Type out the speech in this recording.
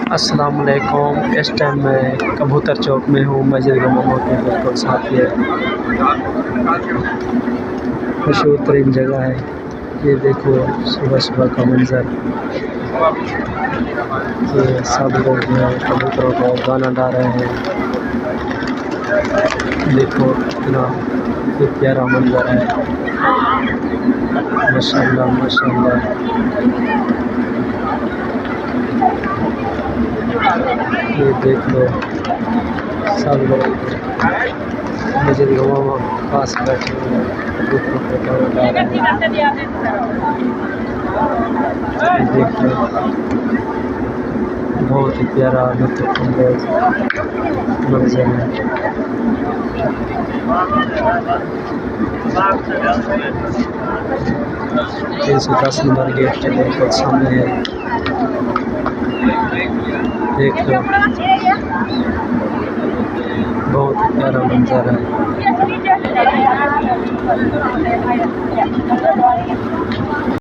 अस्सलाम वालेकुम। इस टाइम मैं कबूतर चौक में हूँ, मस्जिद गमामा के बिल्कुल साथ। ये मशहूर तरीन जगह है। ये देखो सुबह सुबह का मंज़र। ये सब लोग जो है कबूतरों को दाना डाल रहे हैं। देखो कितना ये प्यारा मंज़र है। माशाअल्लाह माशाअल्लाह। ये देख लो सब लोग मस्जिद गमामा पास बैठे हुए हैं, कबूतरों को दाना डाल रहे हैं। देख लो बहुत ही प्यारा लुत्फ़अंदोज़ मंज़र है। 310 नंबर गेट के बिल्कुल सामने है। देख लो बहुत ही प्यारा मंज़र है।